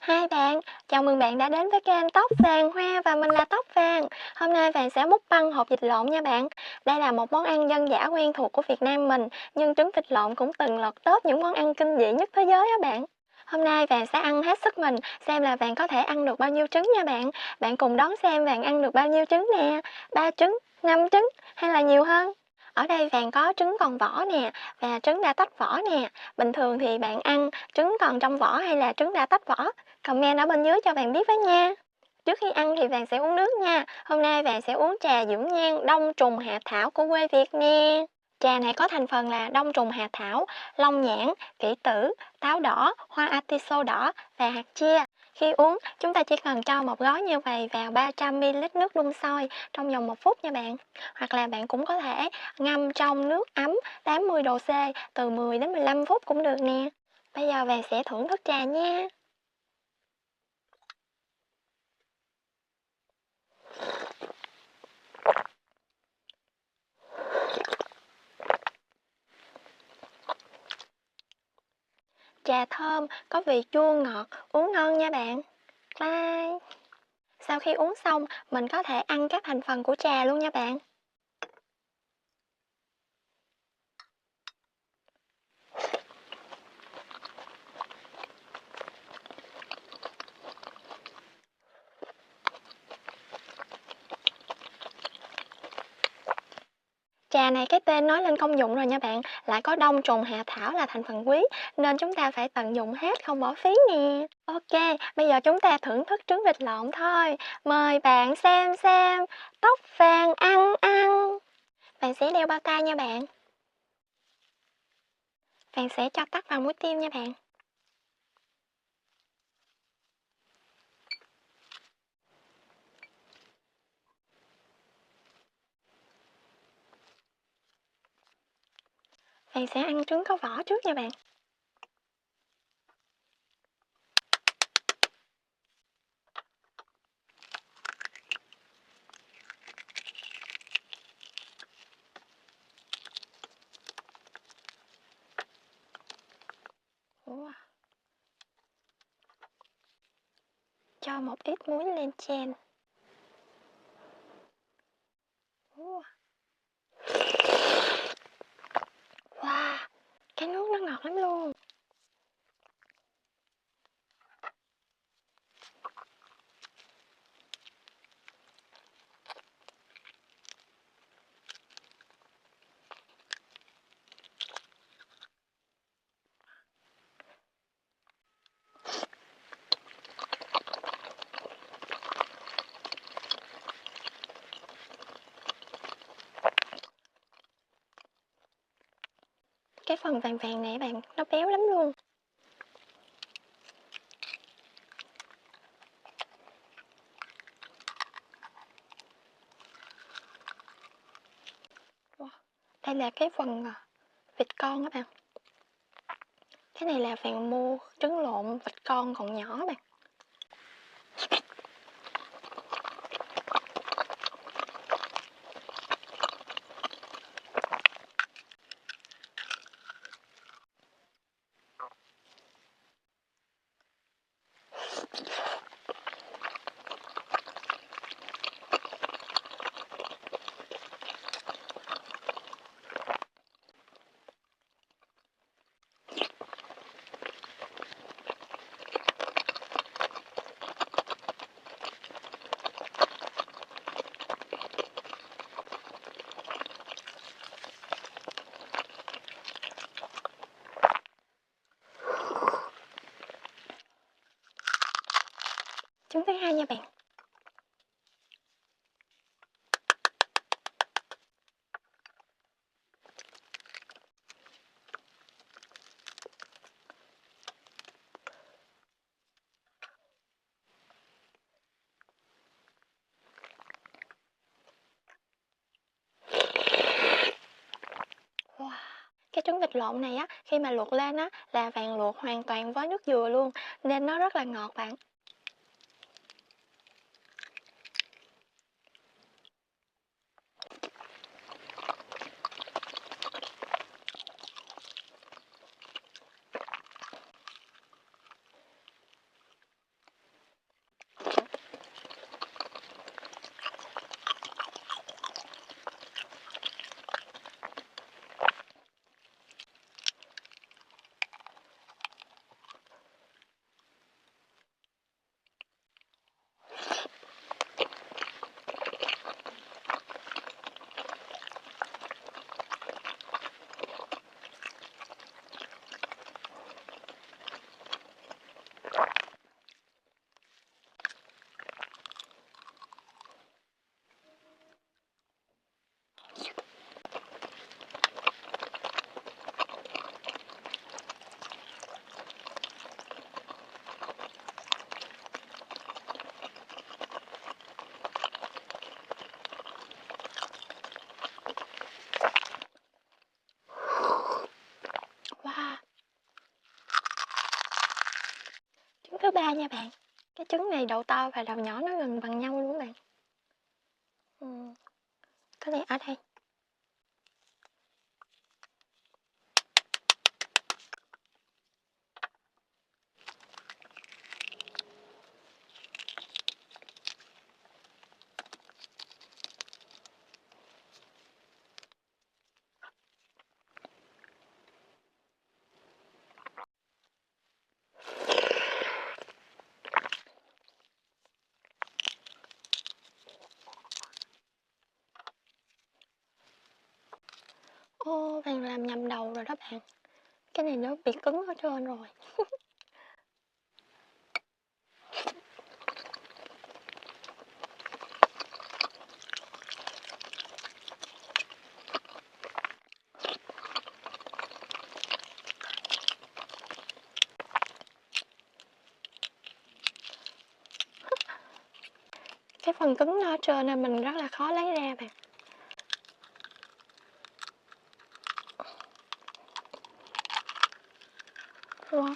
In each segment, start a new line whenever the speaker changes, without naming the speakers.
Hai bạn, chào mừng bạn đã đến với kênh Tóc Vàng Hoa và mình là Tóc Vàng. Hôm nay Vàng sẽ múc băng hột vịt lộn nha bạn. Đây là một món ăn dân dã quen thuộc của Việt Nam mình, nhưng trứng vịt lộn cũng từng lọt top những món ăn kinh dị nhất thế giới á bạn. Hôm nay Vàng sẽ ăn hết sức mình, xem là Vàng có thể ăn được bao nhiêu trứng nha bạn. Bạn cùng đón xem Vàng ăn được bao nhiêu trứng nè, 3 trứng, 5 trứng hay là nhiều hơn. Ở đây Vàng có trứng còn vỏ nè và trứng đã tách vỏ nè. Bình thường thì bạn ăn trứng còn trong vỏ hay là trứng đã tách vỏ? Comment ở bên dưới cho Vàng biết với nha. Trước khi ăn thì Vàng sẽ uống nước nha. Hôm nay Vàng sẽ uống trà dưỡng nhan đông trùng hạ thảo của quê Việt nè. Trà này có thành phần là đông trùng hạ thảo, long nhãn, kỷ tử, táo đỏ, hoa atiso đỏ và hạt chia. Khi uống, chúng ta chỉ cần cho một gói như vậy vào 300ml nước đun sôi trong vòng 1 phút nha bạn. Hoặc là bạn cũng có thể ngâm trong nước ấm 80 độ C từ 10 đến 15 phút cũng được nè. Bây giờ Vàng sẽ thưởng thức trà nha. Trà thơm, có vị chua ngọt, uống ngon nha bạn. Bye! Sau khi uống xong, mình có thể ăn các thành phần của trà luôn nha bạn. Trà này cái tên nói lên công dụng rồi nha bạn, lại có đông trùng hạ thảo là thành phần quý, nên chúng ta phải tận dụng hết không bỏ phí nè. Ok, bây giờ chúng ta thưởng thức trứng vịt lộn thôi. Mời bạn xem, Tóc Vàng ăn ăn. Bạn sẽ đeo bao tay nha bạn. Bạn sẽ cho tắt vào mũi tim nha bạn. Bạn sẽ ăn trứng có vỏ trước nha bạn. Ủa. Cho một ít muối lên trên. Ủa. Wow, cái nước nó ngọt lắm luôn. Cái phần vàng vàng này bạn, nó béo lắm luôn. Wow. Đây là cái phần vịt con các bạn. Cái này là Vàng mua trứng lộn vịt con còn nhỏ bạn. Trứng thứ hai nha bạn. Wow. Cái trứng vịt lộn này á, khi mà luộc lên á là Vàng luộc hoàn toàn với nước dừa luôn, nên nó rất là ngọt bạn. 3 nha bạn. Cái trứng này đầu to và đầu nhỏ nó gần bằng nhau luôn bạn. Có lẽ ở đây. Ô, bạn làm nhầm đầu rồi đó bạn. Cái này nó bị cứng ở trên rồi. Cái phần cứng nó ở trên nên mình rất là khó lấy ra bạn. Wow.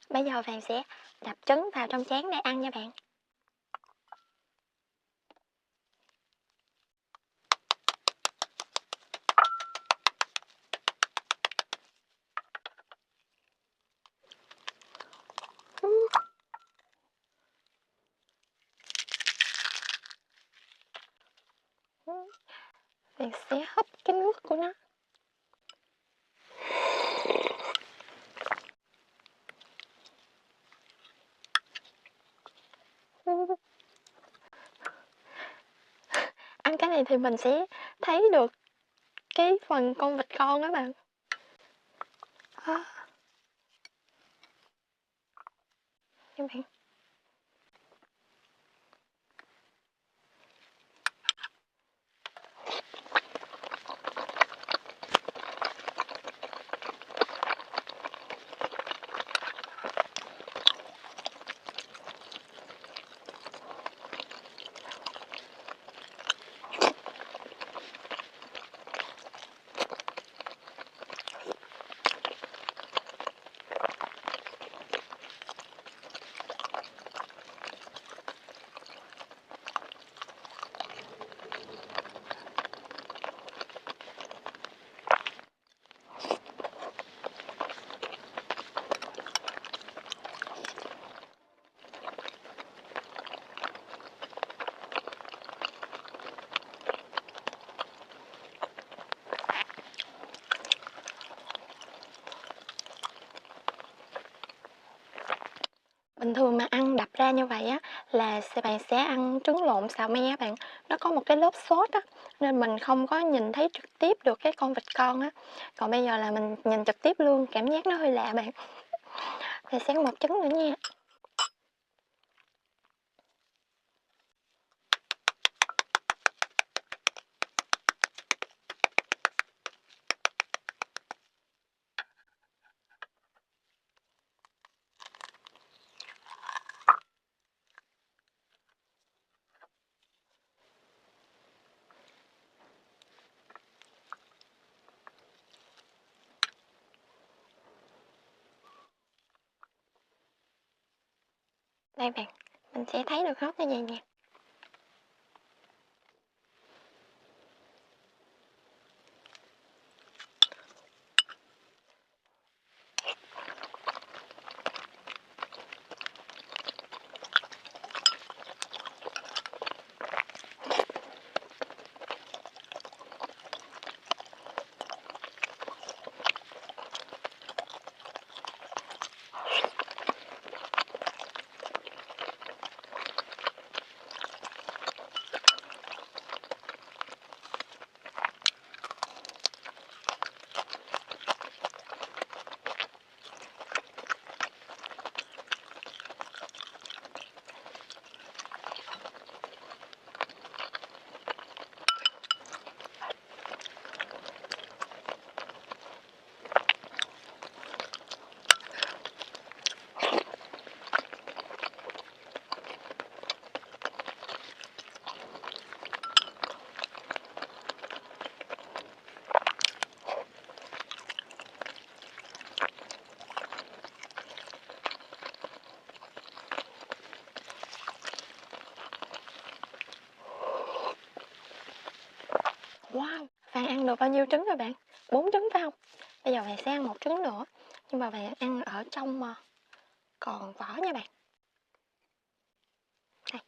Bây giờ bạn sẽ đập trứng vào trong chén để ăn nha bạn. Bạn sẽ hấp cái nước của nó. Ăn cái này thì mình sẽ thấy được cái phần con vịt con đó bạn. Nha bạn. Bình thường mà ăn đập ra như vậy á là bạn sẽ ăn trứng lộn xào me á bạn. Nó có một cái lớp sốt á nên mình không có nhìn thấy trực tiếp được cái con vịt con á. Còn bây giờ là mình nhìn trực tiếp luôn, cảm giác nó hơi lạ bạn. Thì sẽ có một trứng nữa nha. Đây bạn, mình sẽ thấy được hết như vậy nè. Wow! Bạn ăn được bao nhiêu trứng rồi bạn? 4 trứng phải hông? Bây giờ bạn sẽ ăn 1 trứng nữa, nhưng mà bạn ăn ở trong mà còn vỏ nha bạn. Đây.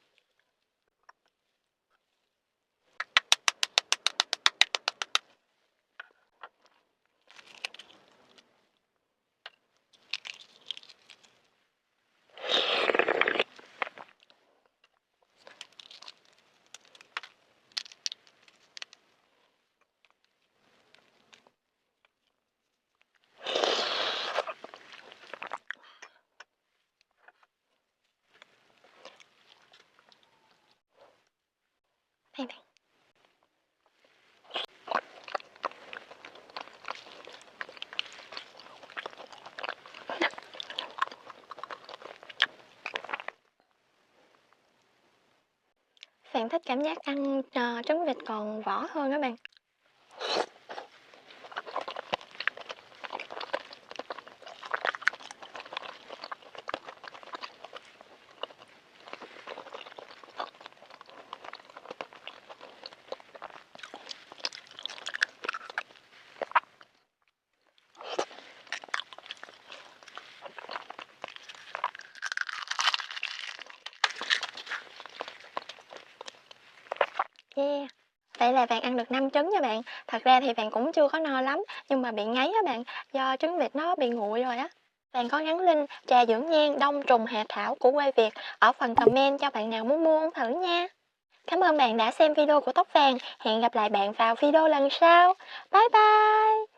Đây bạn. Bạn thích cảm giác ăn, trứng vịt còn vỏ hơn á bạn. Yeah, vậy là bạn ăn được 5 trứng nha bạn. Thật ra thì bạn cũng chưa có no lắm, nhưng mà bị ngấy á bạn, do trứng vịt nó bị nguội rồi á. Bạn có gắn link trà dưỡng nhan đông trùng hạ thảo của quê Việt ở phần comment cho bạn nào muốn mua uống thử nha. Cảm ơn bạn đã xem video của Tóc Vàng. Hẹn gặp lại bạn vào video lần sau. Bye bye!